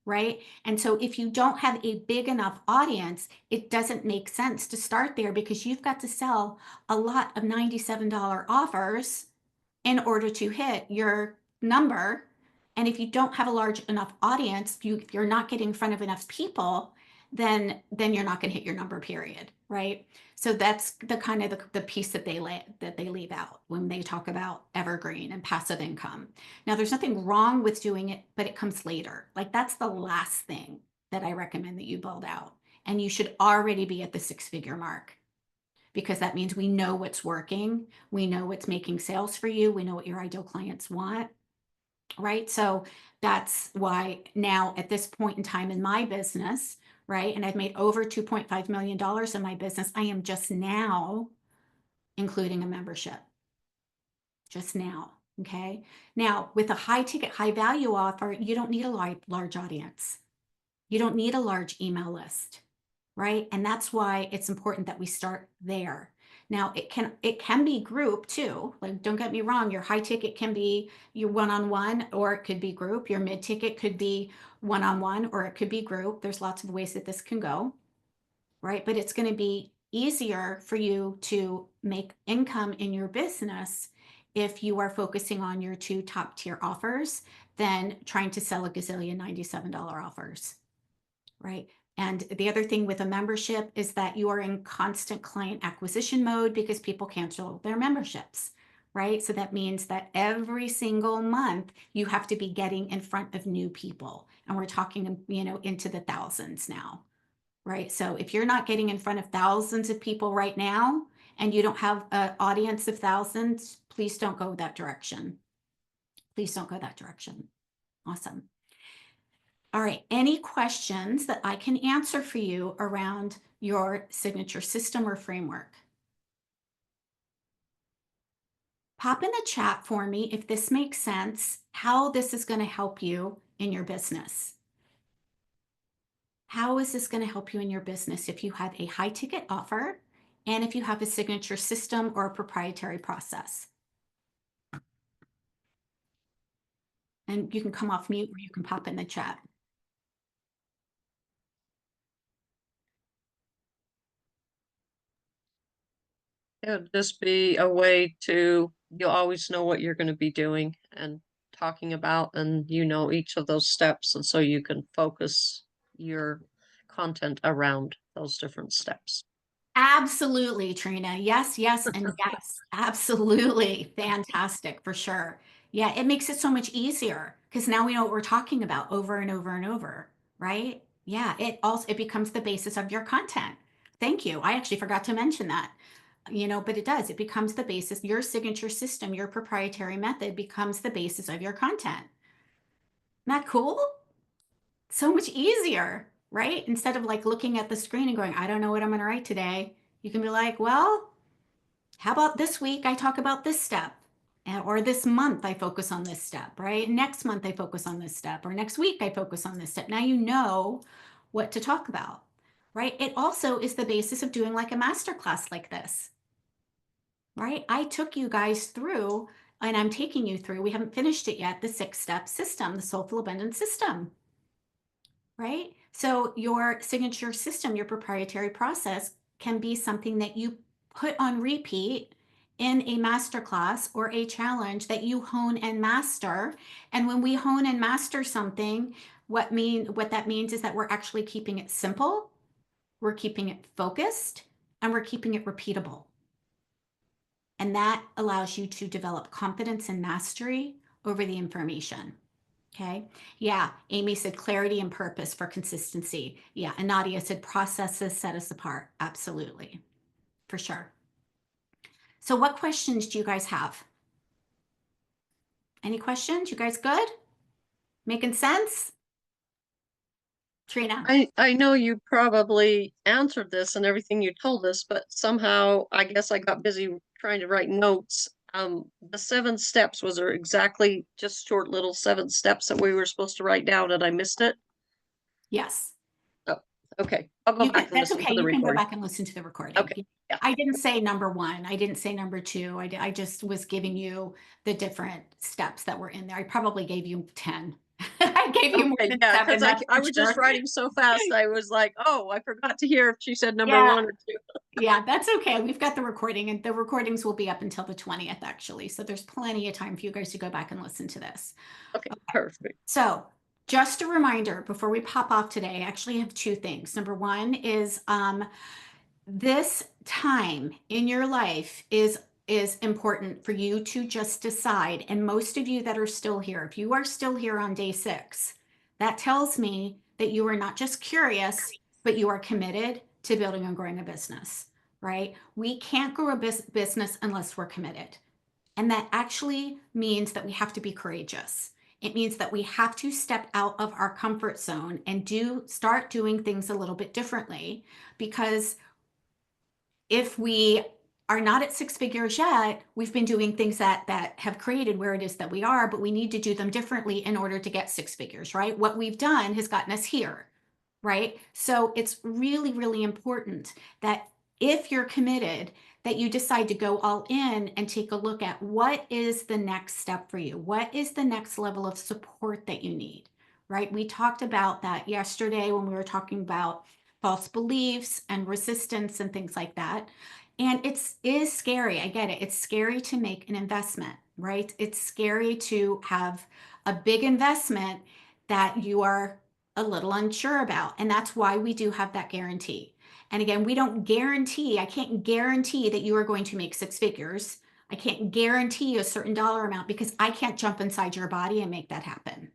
right? And so if you don't have a big enough audience, it doesn't make sense to start there because you've got to sell a lot of $97 offers in order to hit your number. And if you don't have a large enough audience, if you're not getting in front of enough people, then you're not going to hit your number, period, right? So that's the kind of the piece that they leave out when they talk about evergreen and passive income. Now, there's nothing wrong with doing it, but it comes later. Like that's the last thing that I recommend that you build out. And you should already be at the 6-figure mark, because that means we know what's working. We know what's making sales for you. We know what your ideal clients want, right? So that's why now at this point in time in my business, right? And I've made over $2.5 million in my business. I am just now including a membership, just now. Okay. Now with a high ticket, high value offer, you don't need a large audience. You don't need a large email list, right? And that's why it's important that we start there. Now it can be group too. Like, don't get me wrong, your high ticket can be your one-on-one, or it could be group. Your mid ticket could be one-on-one, or it could be group. There's lots of ways that this can go, right? But it's going to be easier for you to make income in your business if you are focusing on your 2 top tier offers than trying to sell a gazillion $97 offers, right? And the other thing with a membership is that you are in constant client acquisition mode because people cancel their memberships, right? So that means that every single month you have to be getting in front of new people. And we're talking, into the thousands now, right? So if you're not getting in front of thousands of people right now and you don't have an audience of thousands, please don't go that direction. Please don't go that direction. Awesome. All right, any questions that I can answer for you around your signature system or framework? Pop in the chat for me if this makes sense, how this is going to help you in your business. How is this going to help you in your business if you have a high ticket offer and if you have a signature system or a proprietary process? And you can come off mute or you can pop in the chat. It'd just be a way to, you'll always know what you're going to be doing and talking about, and each of those steps, and so you can focus your content around those different steps. Absolutely, Trina. Yes, yes, and yes. Absolutely. Fantastic, for sure. Yeah, it makes it so much easier because now we know what we're talking about over and over and over, right? Yeah, it becomes the basis of your content. Thank you. I actually forgot to mention that. But it does. It becomes the basis. Your signature system, your proprietary method becomes the basis of your content. Isn't that cool? So much easier, right? Instead of like looking at the screen and going, I don't know what I'm going to write today. You can be like, well, how about this week I talk about this step? Or this month I focus on this step, right? Next month I focus on this step, or next week I focus on this step. Now you know what to talk about, right? It also is the basis of doing like a masterclass like this, right? I took you guys through, and I'm taking you through, we haven't finished it yet, the 6-step system, the Soulful Abundance system, right? So your signature system, your proprietary process can be something that you put on repeat in a masterclass or a challenge that you hone and master. And when we hone and master something, what that means is that we're actually keeping it simple, we're keeping it focused, and we're keeping it repeatable. And that allows you to develop confidence and mastery over the information. Okay. Yeah. Amy said clarity and purpose for consistency. Yeah. And Nadia said processes set us apart. Absolutely. For sure. So what questions do you guys have? Any questions? You guys good? Making sense? Trina? I know you probably answered this and everything you told us, but somehow I guess I got busy trying to write notes. The 7 steps, was there exactly just short little 7 steps that we were supposed to write down and I missed it? Yes. Oh, okay. I'll go back and That's listen okay. to the You can go recording. back and listen to the recording. Okay. Yeah. I didn't say number 1. I didn't say number 2. I just was giving you the different steps that were in there. I probably gave you 10. I gave you more Okay, than yeah, because seven, that's I for was just sure. writing so fast, I was like, oh, I forgot to hear if she said number Yeah, 1 or 2. yeah, that's okay. We've got the recording, and the recordings will be up until the 20th, actually. So there's plenty of time for you guys to go back and listen to this. Okay, perfect. So just a reminder before we pop off today, I actually have two things. Number one is this time in your life is important for you to just decide. And most of you that are still here, if you are still here on day 6, that tells me that you are not just curious, but you are committed to building and growing a business, right? We can't grow a business unless we're committed. And that actually means that we have to be courageous. It means that we have to step out of our comfort zone and start doing things a little bit differently, because if we are not at 6 figures yet, we've been doing things that have created where it is that we are, but we need to do them differently in order to get 6 figures, right? What we've done has gotten us here, right? So it's really, really important that if you're committed, that you decide to go all in and take a look at what is the next step for you? What is the next level of support that you need, right? We talked about that yesterday when we were talking about false beliefs and resistance and things like that. And it is scary. I get it. It's scary to make an investment, right? It's scary to have a big investment that you are a little unsure about. And that's why we do have that guarantee. And again, we don't guarantee, I can't guarantee that you are going to make 6 figures. I can't guarantee a certain dollar amount because I can't jump inside your body and make that happen,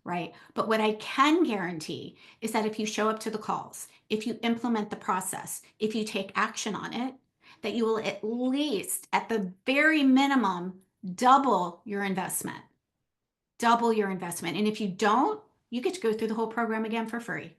right? But what I can guarantee is that if you show up to the calls, if you implement the process, if you take action on it, that you will at least, at the very minimum, double your investment. Double your investment. And if you don't, you get to go through the whole program again for free.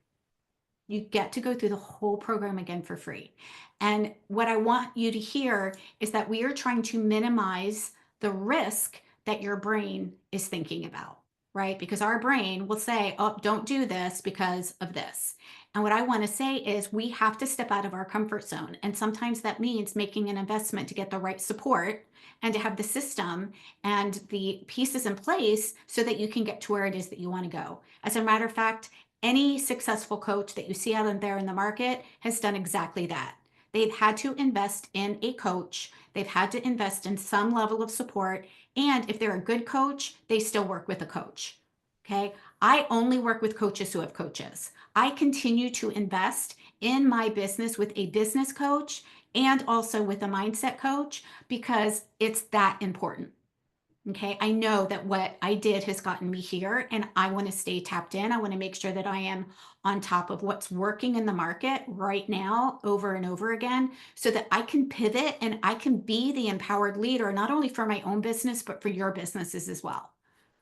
You get to go through the whole program again for free. And what I want you to hear is that we are trying to minimize the risk that your brain is thinking about, right? Because our brain will say, oh, don't do this because of this. And what I want to say is we have to step out of our comfort zone. And sometimes that means making an investment to get the right support and to have the system and the pieces in place so that you can get to where it is that you want to go. As a matter of fact, any successful coach that you see out there in the market has done exactly that. They've had to invest in a coach. They've had to invest in some level of support. And if they're a good coach, they still work with a coach. Okay. I only work with coaches who have coaches. I continue to invest in my business with a business coach and also with a mindset coach because it's that important. Okay, I know that what I did has gotten me here and I want to stay tapped in. I want to make sure that I am on top of what's working in the market right now over and over again so that I can pivot and I can be the empowered leader, not only for my own business, but for your businesses as well,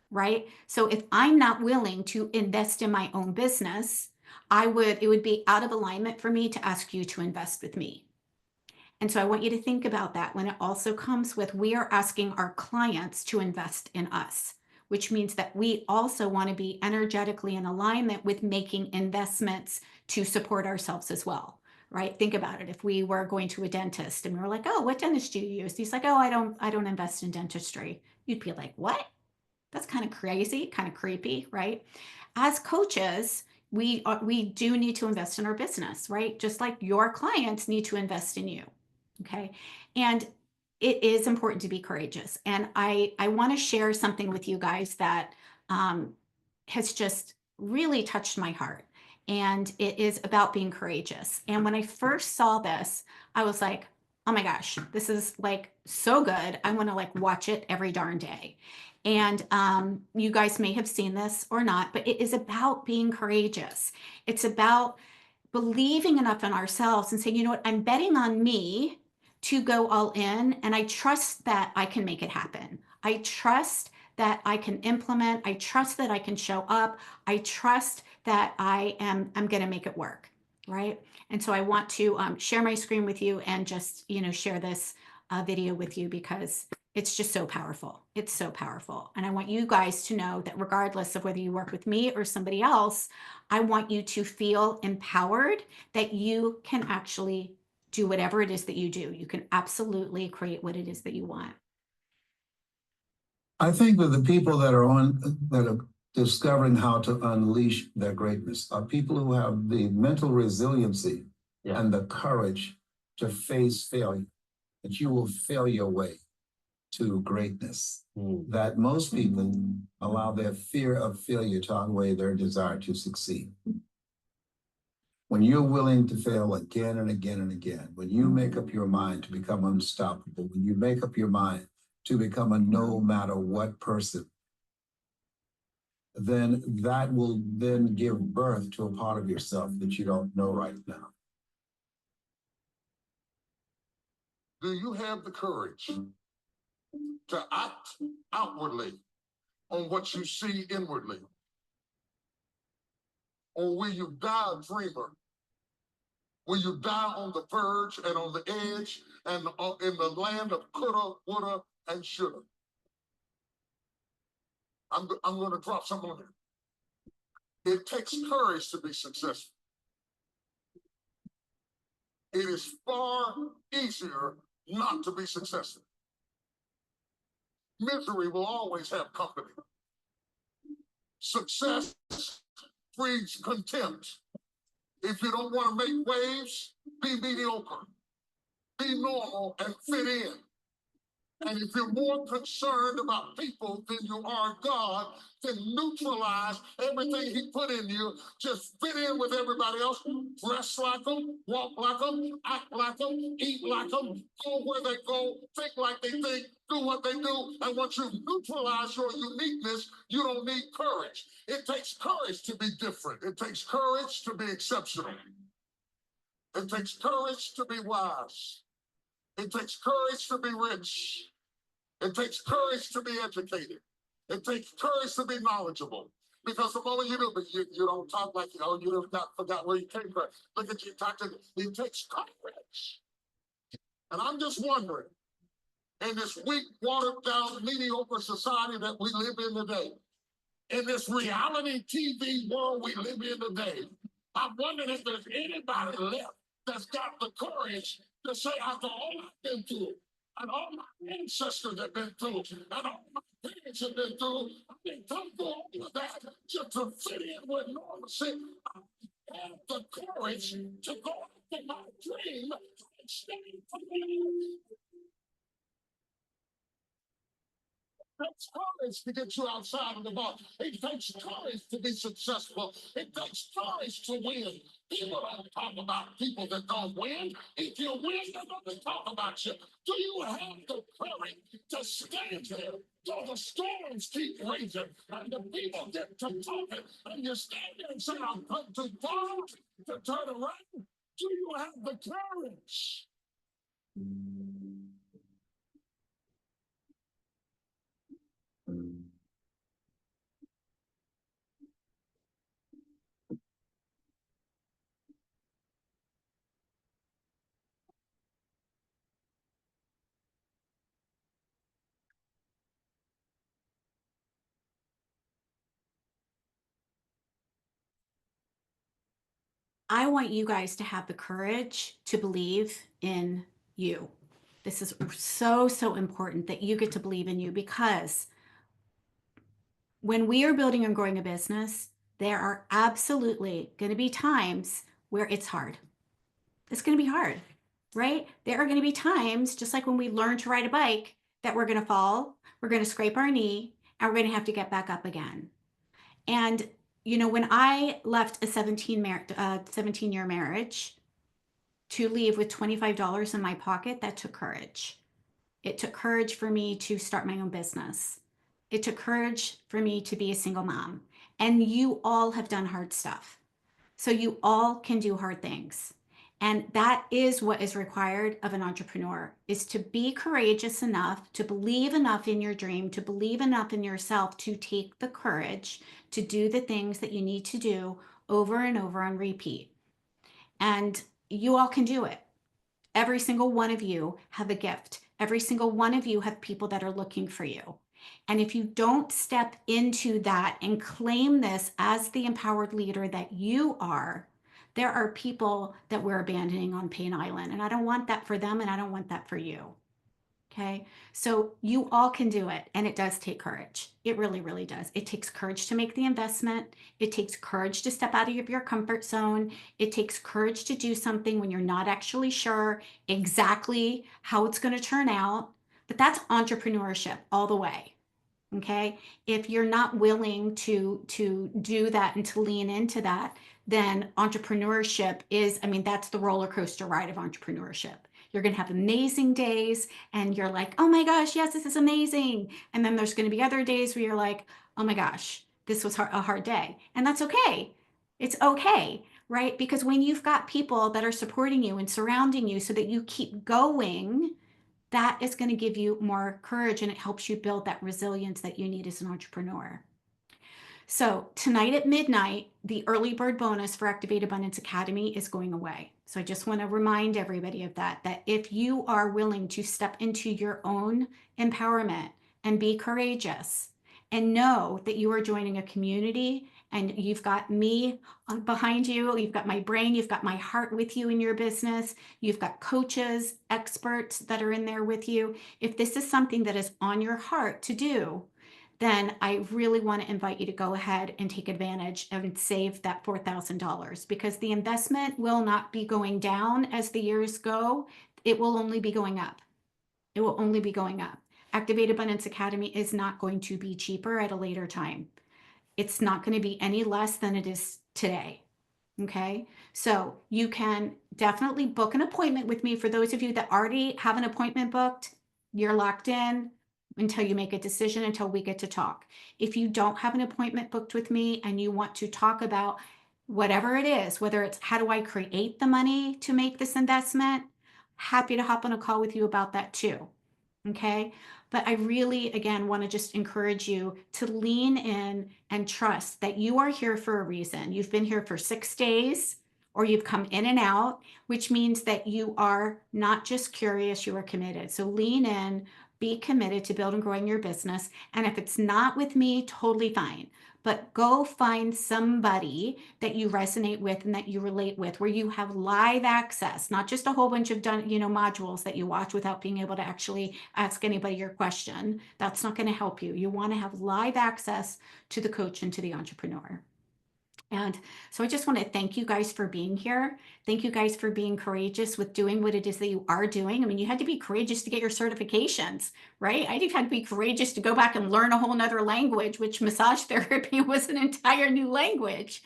right? So if I'm not willing to invest in my own business, it would be out of alignment for me to ask you to invest with me. And so I want you to think about that when it also comes with we are asking our clients to invest in us, which means that we also want to be energetically in alignment with making investments to support ourselves as well, right? Think about it. If we were going to a dentist and we were like, oh, what dentist do you use? He's like, oh, I don't invest in dentistry. You'd be like, what? That's kind of crazy, kind of creepy, right? As coaches, we do need to invest in our business, right? Just like your clients need to invest in you. Okay. And it is important to be courageous. And I want to share something with you guys that has just really touched my heart. And it is about being courageous. And when I first saw this, I was like, oh my gosh, this is like so good. I want to like watch it every darn day. And you guys may have seen this or not, but it is about being courageous. It's about believing enough in ourselves and saying, you know what, I'm betting on me to go all in. And I trust that I can make it happen. I trust that I can implement. I trust that I can show up. I trust that I'm going to make it work. Right. And so I want to share my screen with you and just, share this video with you because it's just so powerful. It's so powerful. And I want you guys to know that regardless of whether you work with me or somebody else, I want you to feel empowered that you can actually do whatever it is that you do. You can absolutely create what it is that you want. I think that the people that are discovering how to unleash their greatness are people who have the mental resiliency and the courage to face failure, that you will fail your way to greatness. That most people allow their fear of failure to outweigh their desire to succeed. When you're willing to fail again and again and again, when you make up your mind to become unstoppable, when you make up your mind to become a no matter what person, then that will then give birth to a part of yourself that you don't know right now. Do you have the courage to act outwardly on what you see inwardly? Or will you die a dreamer? Will you die on the verge and on the edge and in the land of coulda, woulda, and shoulda? I'm going to drop something on you. It takes courage to be successful. It is far easier not to be successful. Misery will always have company. Success breeds contempt. If you don't want to make waves, be mediocre. Be normal and fit in. And if you're more concerned about people than you are God, then neutralize everything He put in you. Just fit in with everybody else. Dress like them, walk like them, act like them, eat like them, go where they go, think like they think, do what they do. And once you neutralize your uniqueness, you don't need courage. It takes courage to be different. It takes courage to be exceptional. It takes courage to be wise. It takes courage to be rich. It takes courage to be educated. It takes courage to be knowledgeable. Because the moment you do, but you don't talk like, oh, you forgot where you came from. Look at you talking. It takes courage. And I'm just wondering, in this weak, watered down, mediocre society that we live in today, in this reality TV world we live in today, I'm wondering if there's anybody left that's got the courage to say, after all I've been through, and all my ancestors have been through, and all my parents have been through, I've been through all of that just to fit in with normalcy. I have the courage to go after my dream and stand for it. It takes courage to get you outside of the box. It takes courage to be successful. It takes courage to win. People don't talk about people that don't win. If you win, they're going to talk about you. Do you have the courage to stand there till the storms keep raging and the people get to talking and you stand there and say, I'm come too far to turn around? Do you have the courage? I want you guys to have the courage to believe in you. This is so, so important that you get to believe in you, because when we are building and growing a business, there are absolutely going to be times where it's hard. It's going to be hard, right? There are going to be times, just like when we learn to ride a bike, that we're going to fall, we're going to scrape our knee, and we're going to have to get back up again. And, you know, when I left a 17-year marriage to leave with $25 in my pocket, that took courage. It took courage for me to start my own business. It took courage for me to be a single mom. And you all have done hard stuff. So you all can do hard things. And that is what is required of an entrepreneur, is to be courageous enough, to believe enough in your dream, to believe enough in yourself, to take the courage to do the things that you need to do over and over on repeat. And you all can do it. Every single one of you have a gift. Every single one of you have people that are looking for you. And if you don't step into that and claim this as the empowered leader that you are, there are people that we're abandoning on Pain Island. And I don't want that for them, and I don't want that for you. Okay. So you all can do it. And it does take courage. It really, really does. It takes courage to make the investment. It takes courage to step out of your comfort zone. It takes courage to do something when you're not actually sure exactly how it's going to turn out. But that's entrepreneurship all the way. Okay. If you're not willing to do that and to lean into that, then entrepreneurship is, I mean, that's the roller coaster ride of entrepreneurship. You're going to have amazing days and you're like, oh my gosh, yes, this is amazing. And then there's going to be other days where you're like, oh my gosh, this was a hard day. And that's okay. It's okay, right? Because when you've got people that are supporting you and surrounding you so that you keep going, that is going to give you more courage and it helps you build that resilience that you need as an entrepreneur. So tonight at midnight, the early bird bonus for Activate Abundance Academy is going away. So I just want to remind everybody of that, that if you are willing to step into your own empowerment and be courageous and know that you are joining a community and you've got me behind you, you've got my brain, you've got my heart with you in your business, you've got coaches, experts that are in there with you. If this is something that is on your heart to do, then I really want to invite you to go ahead and take advantage and save that $4,000 because the investment will not be going down as the years go. It will only be going up. It will only be going up. Activate Abundance Academy is not going to be cheaper at a later time. It's not going to be any less than it is today. Okay, so you can definitely book an appointment with me. For those of you that already have an appointment booked, you're locked in until you make a decision, until we get to talk. If you don't have an appointment booked with me and you want to talk about whatever it is, whether it's how do I create the money to make this investment, happy to hop on a call with you about that too. Okay. But I really, again, want to just encourage you to lean in and trust that you are here for a reason. You've been here for 6 days or you've come in and out, which means that you are not just curious, you are committed. So lean in, be committed to building and growing your business. And if it's not with me, totally fine. But go find somebody that you resonate with and that you relate with, where you have live access, not just a whole bunch of modules that you watch without being able to actually ask anybody your question. That's not going to help you. You want to have live access to the coach and to the entrepreneur. And so I just want to thank you guys for being here. Thank you guys for being courageous with doing what it is that you are doing. I mean, you had to be courageous to get your certifications, right? I had to be courageous to go back and learn a whole nother language, which massage therapy was an entire new language,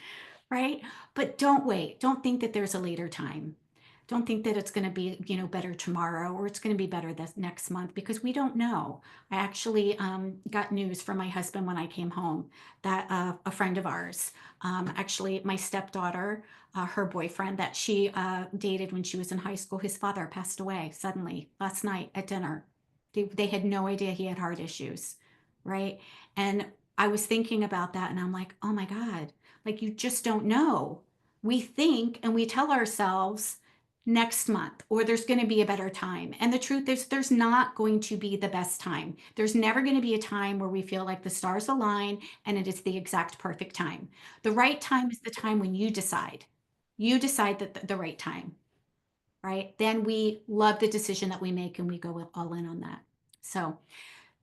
right? But don't wait. Don't think that there's a later time. Don't think that it's going to be, better tomorrow or it's going to be better this next month because we don't know. I actually got news from my husband when I came home that a friend of ours, actually my stepdaughter, her boyfriend that she dated when she was in high school, his father passed away suddenly last night at dinner. They had no idea he had heart issues, right? And I was thinking about that and I'm like, oh my God, like you just don't know. We think and we tell ourselves next month or there's going to be a better time. And the truth is there's not going to be the best time. There's never going to be a time where we feel like the stars align and it is the exact perfect time. The right time is the time when you decide. You decide that the right time, right? Then we love the decision that we make and we go all in on that. So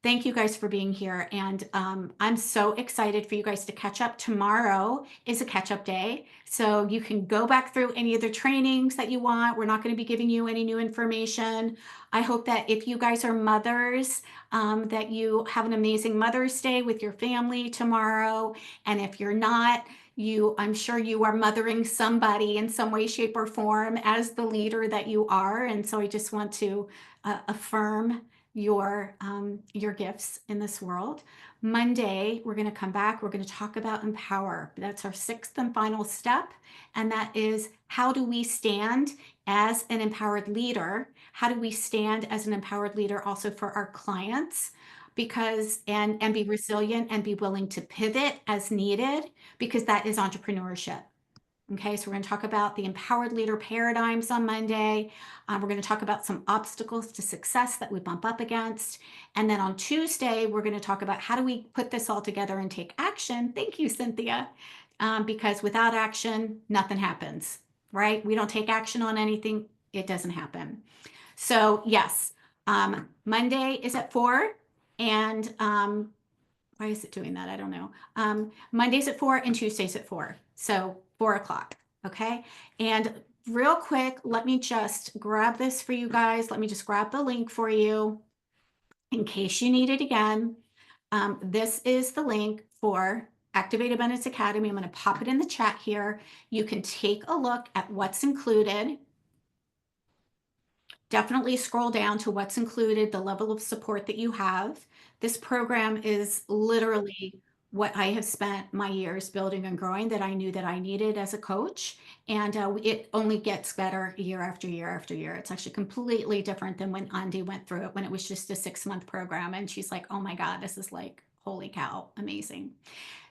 thank you guys for being here. And I'm so excited for you guys to catch up. Tomorrow is a catch up day. So you can go back through any of the trainings that you want. We're not going to be giving you any new information. I hope that if you guys are mothers, that you have an amazing Mother's Day with your family tomorrow. And if you're not, I'm sure you are mothering somebody in some way, shape, or form as the leader that you are. And so I just want to affirm your gifts in this world. Monday, we're going to come back. We're going to talk about empower. That's our 6th and final step. And that is how do we stand as an empowered leader? How do we stand as an empowered leader also for our clients? Because and be resilient and be willing to pivot as needed, because that is entrepreneurship. Okay, so we're going to talk about the empowered leader paradigms on Monday. We're going to talk about some obstacles to success that we bump up against. And then on Tuesday, we're going to talk about how do we put this all together and take action. Thank you, Cynthia. Because without action, nothing happens, right? We don't take action on anything, it doesn't happen. So yes, Monday is at 4, and why is it doing that? I don't know. Mondays at 4 and Tuesdays at 4. So 4 o'clock. Okay. And real quick, let me just grab this for you guys. Let me just grab the link for you in case you need it again. This is the link for Activate Abundance Academy. I'm going to pop it in the chat here. You can take a look at what's included. Definitely scroll down to what's included, the level of support that you have. This program is literally what I have spent my years building and growing, that I knew that I needed as a coach. And it only gets better year after year after year. It's actually completely different than when Andy went through it, when it was just a 6-month program. And she's like, oh my God, this is like, holy cow, amazing.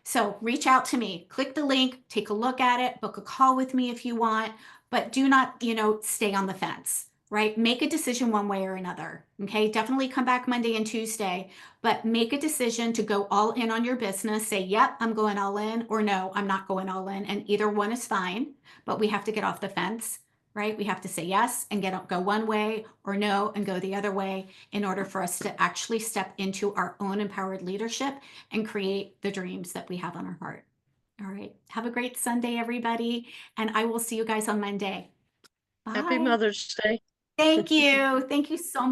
So reach out to me, click the link, take a look at it, book a call with me if you want, but do not, stay on the fence, right? Make a decision one way or another. Okay. Definitely come back Monday and Tuesday, but make a decision to go all in on your business. Say, yep, I'm going all in, or no, I'm not going all in. And either one is fine, but we have to get off the fence, right? We have to say yes and go one way, or no and go the other way, in order for us to actually step into our own empowered leadership and create the dreams that we have on our heart. All right. Have a great Sunday, everybody. And I will see you guys on Monday. Bye. Happy Mother's Day. Thank you. Thank you so much.